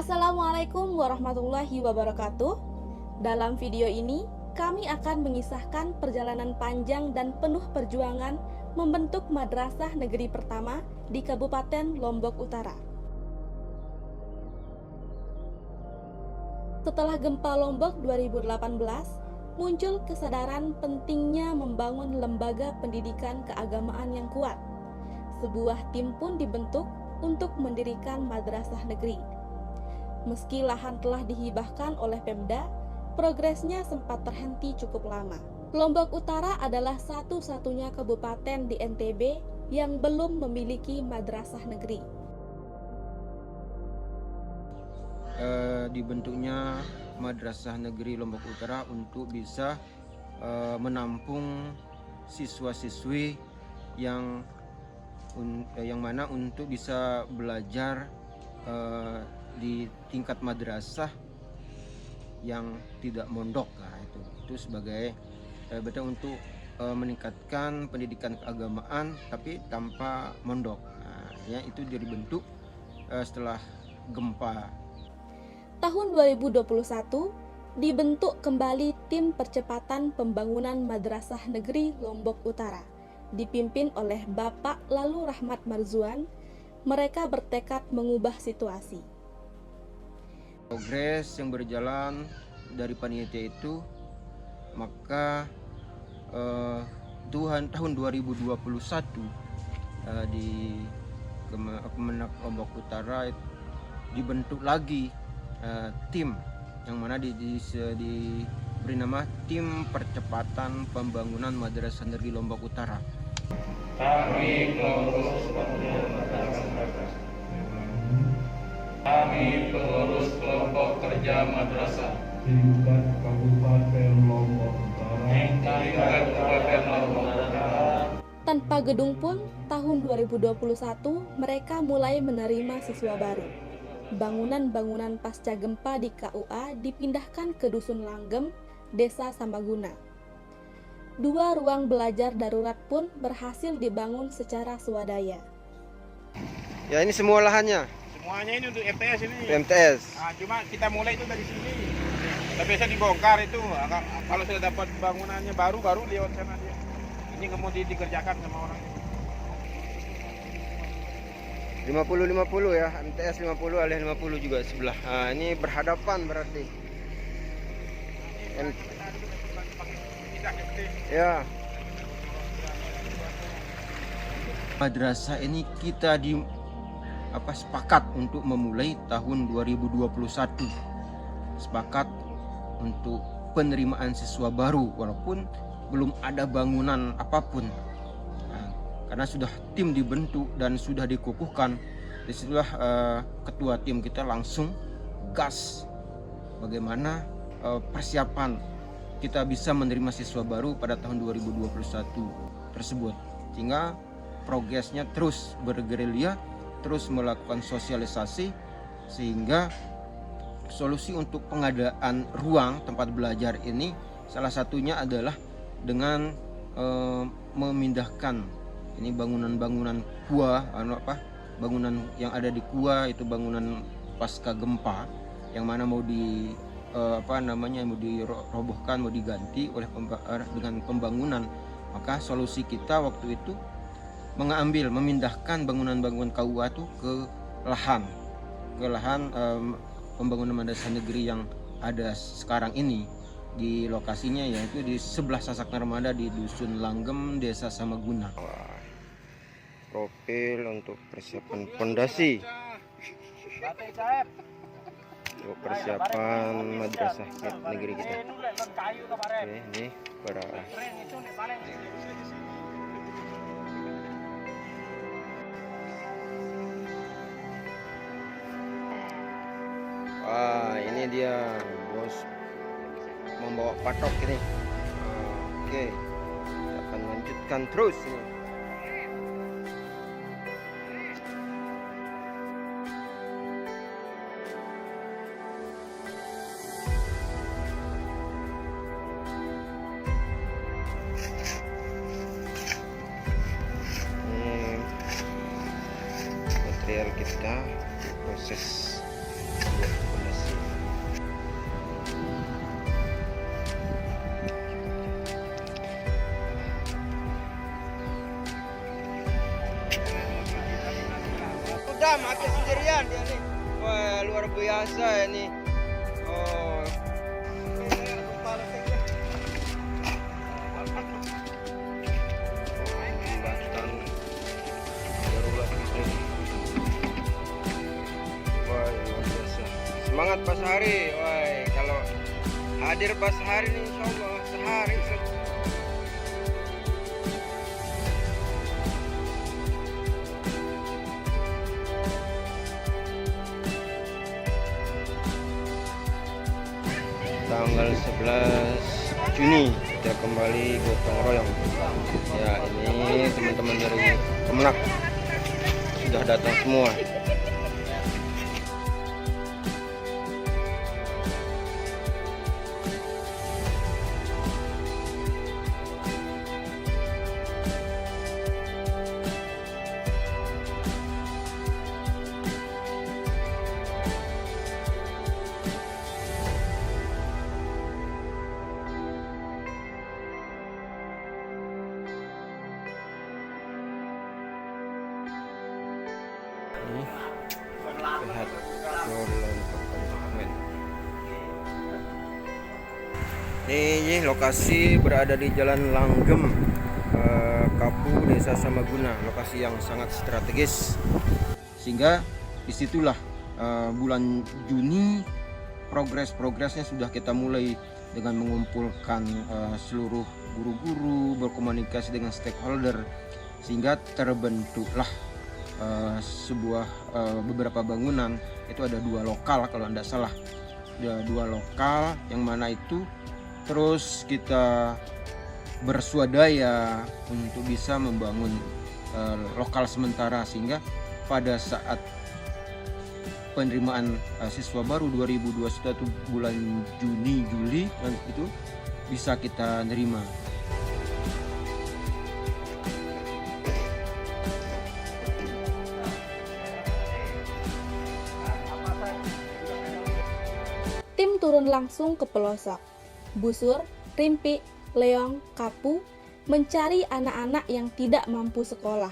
Assalamualaikum warahmatullahi wabarakatuh. Dalam video ini, kami akan mengisahkan perjalanan panjang dan penuh perjuangan membentuk madrasah negeri pertama di Kabupaten Lombok Utara. Setelah gempa Lombok 2018, muncul kesadaran pentingnya membangun lembaga pendidikan keagamaan yang kuat. Sebuah tim pun dibentuk untuk mendirikan madrasah negeri. Meski lahan telah dihibahkan oleh Pemda, progresnya sempat terhenti cukup lama. Lombok Utara adalah satu-satunya kabupaten di NTB yang belum memiliki madrasah negeri. Dibentuknya madrasah negeri Lombok Utara untuk bisa menampung siswa-siswi yang mana untuk bisa belajar di tingkat madrasah yang tidak mondok. Nah, itu sebagai betul untuk meningkatkan pendidikan keagamaan tapi tanpa mondok. Nah, ya itu dibentuk setelah gempa. Tahun 2021 dibentuk kembali tim percepatan pembangunan madrasah negeri Lombok Utara, dipimpin oleh Bapak Lalu Rahmat Marzuan. Mereka bertekad mengubah situasi. Progres yang berjalan dari panitia itu, maka tahun 2021 di Kemenak Lombok Utara dibentuk lagi tim yang mana diberi nama Tim Percepatan Pembangunan Madrasah Negeri Lombok Utara. Kami pengurus kelompok kerja madrasah tingkat Kabupaten Lombok Utara. Tanpa gedung pun, tahun 2021 mereka mulai menerima siswa baru. Bangunan-bangunan pasca gempa di KUA dipindahkan ke Dusun Langgem, Desa Sambaguna. 2 ruang belajar darurat pun berhasil dibangun secara swadaya. Ya, ini semua lahannya. Semuanya ini untuk MTS ini. MTS. Nah, cuma kita mulai itu dari sini. Kita biasa dibongkar itu. Kalau sudah dapat bangunannya baru lewat sana dia. Ini nggak mau dikerjakan sama orang. 50-50 ya, MTS 50 alih 50 juga sebelah. Nah, ini berhadapan berarti. Ya. Madrasah ini kita sepakat untuk memulai tahun 2021. Sepakat untuk penerimaan siswa baru walaupun belum ada bangunan apapun. Karena sudah tim dibentuk dan sudah dikukuhkan, disitulah ketua tim kita langsung gas bagaimana persiapan kita bisa menerima siswa baru pada tahun 2021 tersebut, sehingga progresnya terus bergerilya, terus melakukan sosialisasi, sehingga solusi untuk pengadaan ruang tempat belajar ini salah satunya adalah dengan memindahkan ini bangunan-bangunan gua, bangunan yang ada di gua itu bangunan pasca gempa yang mana mau mau dirobohkan, mau diganti oleh dengan pembangunan. Maka solusi kita waktu itu memindahkan bangunan-bangunan KUA itu ke lahan pembangunan madrasah negeri yang ada sekarang ini. Di lokasinya yaitu di sebelah Sasak Narmada di Dusun Langgem, Desa Sambaguna. Profil untuk persiapan pondasi, untuk persiapan madrasah negeri kita. Oke, ini para ini dia bos membawa patok ini. Oke, kita akan lanjutkan terus ini. Ini material kita proses Udah mati sendirian dia nih. Wah, luar biasa ya nih. Oh. Jembatan darurat itu. Wah, luar biasa. Semangat Pak Sehari. Wah, kalau hadir Pak Sehari nih insyaallah sehari. Tanggal 11 Juni kita kembali gotong royong. Ya, ini teman-teman dari Kemenak sudah datang semua. Lihat ini lokasi berada di Jalan Langgem, Kapu, Desa Samaguna, lokasi yang sangat strategis, sehingga disitulah bulan Juni progresnya sudah kita mulai dengan mengumpulkan seluruh guru-guru, berkomunikasi dengan stakeholder, sehingga terbentuklah sebuah beberapa bangunan. Itu ada 2 lokal kalau tidak salah, ada 2 lokal yang mana itu terus kita bersuadaya untuk bisa membangun lokal sementara, sehingga pada saat penerimaan siswa baru 2021 bulan Juni Juli itu bisa kita nerima. Tim turun langsung ke pelosok. Busur, Rimpi, Leong, Kapu mencari anak-anak yang tidak mampu sekolah.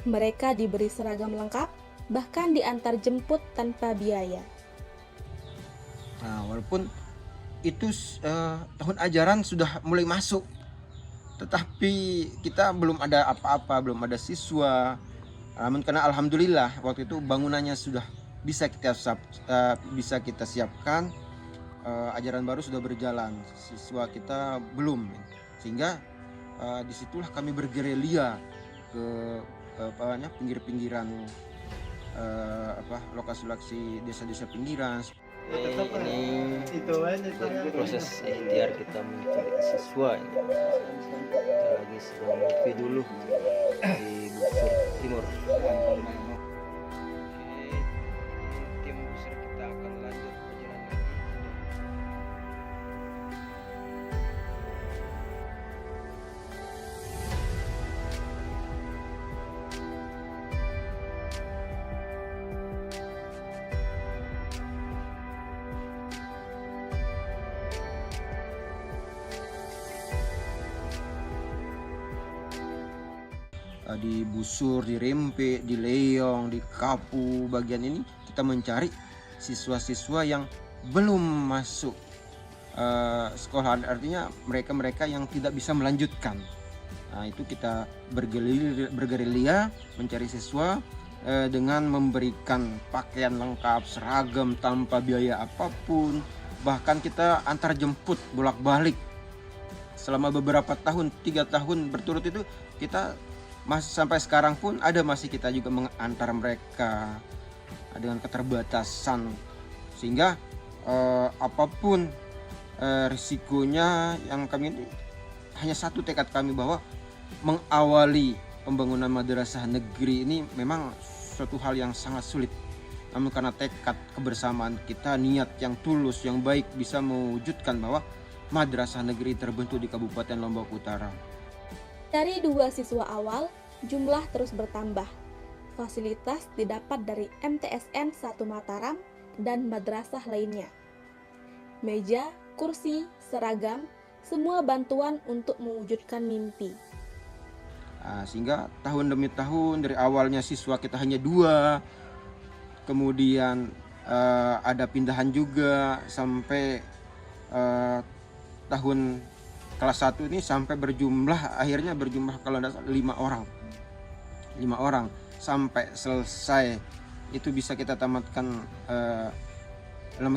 Mereka diberi seragam lengkap, bahkan diantar jemput tanpa biaya. Nah, walaupun itu tahun ajaran sudah mulai masuk, tetapi kita belum ada apa-apa, belum ada siswa. Namun karena alhamdulillah waktu itu bangunannya sudah bisa kita siapkan, ajaran baru sudah berjalan, siswa kita belum, sehingga disitulah kami bergerilya ke pinggir-pinggiran, lokasi-lokasi desa-desa pinggiran. Ini proses ikhtiar kita mencari siswa ini. Kita lagi sedang ngopi dulu di Busur Timur. Tim Busur kita akan lanjut perjalanan. Di Busur, di Rempe, di Leong, di Kapu, bagian ini kita mencari siswa-siswa yang belum masuk sekolah, artinya mereka-mereka yang tidak bisa melanjutkan. Nah, itu kita bergerilya mencari siswa dengan memberikan pakaian lengkap, seragam tanpa biaya apapun, bahkan kita antar jemput bolak-balik selama beberapa tahun, 3 tahun berturut itu kita masih sampai sekarang pun masih kita juga mengantar mereka dengan keterbatasan, sehingga apapun risikonya, yang kami ini hanya satu tekad kami bahwa mengawali pembangunan madrasah negeri ini memang suatu hal yang sangat sulit, namun karena tekad kebersamaan kita, niat yang tulus yang baik, bisa mewujudkan bahwa madrasah negeri terbentuk di Kabupaten Lombok Utara. Dari 2 siswa awal, jumlah terus bertambah. Fasilitas didapat dari MTSN 1 Mataram dan madrasah lainnya. Meja, kursi, seragam, semua bantuan untuk mewujudkan mimpi. Sehingga tahun demi tahun, dari awalnya siswa kita hanya 2, kemudian ada pindahan juga sampai tahun kelas 1 ini sampai akhirnya berjumlah kalau tidak salah 5 orang sampai selesai. Itu bisa kita tamatkan,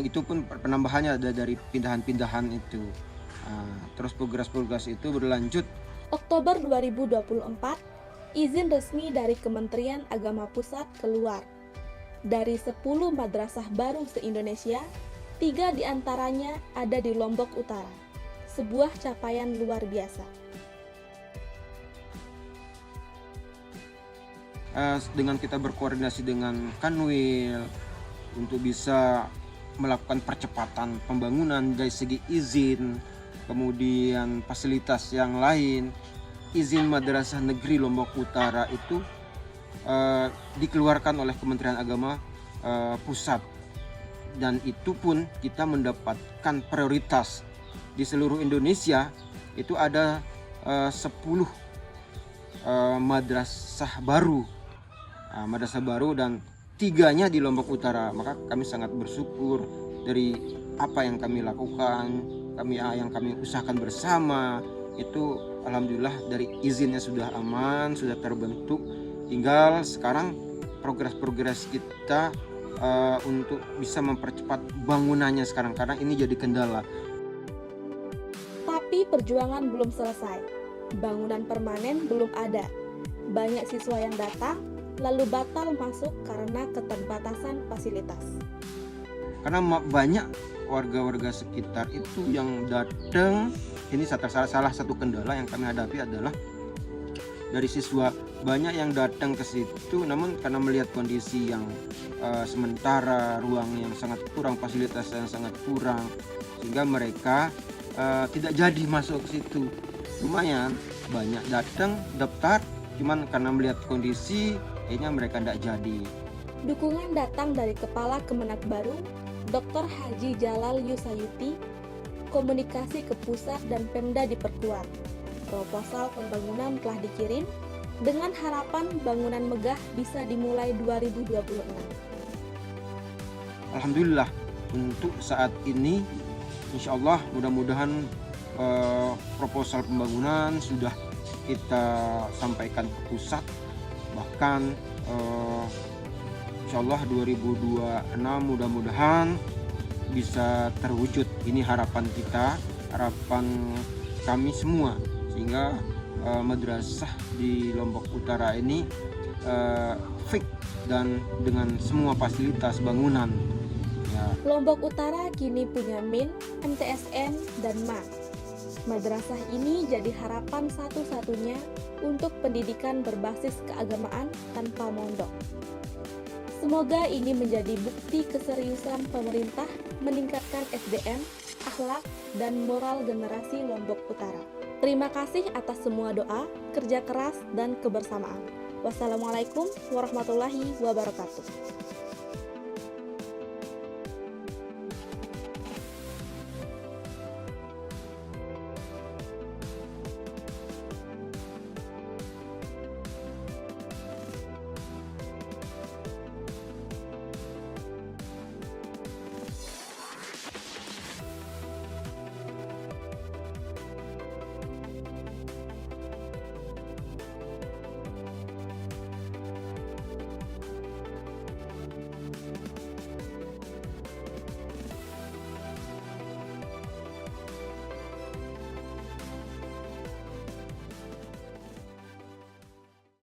itu pun penambahannya ada dari pindahan-pindahan itu. Terus progres itu berlanjut. Oktober 2024, izin resmi dari Kementerian Agama Pusat keluar. Dari 10 madrasah baru se-Indonesia, 3 diantaranya ada di Lombok Utara. Sebuah capaian luar biasa. Dengan kita berkoordinasi dengan Kanwil untuk bisa melakukan percepatan pembangunan dari segi izin, kemudian fasilitas yang lain. Izin Madrasah Negeri Lombok Utara itu dikeluarkan oleh Kementerian Agama Pusat, dan itu pun kita mendapatkan prioritas. Di seluruh Indonesia itu ada 10 madrasah baru, dan 3-nya di Lombok Utara. Maka kami sangat bersyukur dari apa yang kami lakukan, yang kami usahakan bersama itu, alhamdulillah dari izinnya sudah aman, sudah terbentuk. Tinggal sekarang progres kita untuk bisa mempercepat bangunannya sekarang, karena ini jadi kendala. Tapi perjuangan belum selesai. Bangunan permanen belum ada. Banyak siswa yang datang lalu batal masuk karena keterbatasan fasilitas. Karena banyak warga-warga sekitar itu yang datang. Ini salah satu kendala yang kami hadapi adalah dari siswa banyak yang datang ke situ, namun karena melihat kondisi yang sementara, ruang yang sangat kurang, fasilitas yang sangat kurang, sehingga mereka tidak jadi masuk ke situ. Lumayan banyak datang daftar, cuman karena melihat kondisi akhirnya mereka tidak jadi. Dukungan datang dari Kepala Kemenak baru, Dr. Haji Jalal Yusayuti. Komunikasi ke pusat dan Pemda diperkuat. Proposal pembangunan telah dikirim dengan harapan bangunan megah bisa dimulai 2026. Alhamdulillah untuk saat ini, insya Allah mudah-mudahan proposal pembangunan sudah kita sampaikan ke pusat, bahkan insya Allah 2026 mudah-mudahan bisa terwujud. Ini harapan kita, harapan kami semua, sehingga madrasah di Lombok Utara ini fix dan dengan semua fasilitas bangunan. Lombok Utara kini punya MIN, MTSN, dan MAS. Madrasah ini jadi harapan satu-satunya untuk pendidikan berbasis keagamaan tanpa mondok. Semoga ini menjadi bukti keseriusan pemerintah meningkatkan SDM, akhlak, dan moral generasi Lombok Utara. Terima kasih atas semua doa, kerja keras, dan kebersamaan. Wassalamualaikum warahmatullahi wabarakatuh.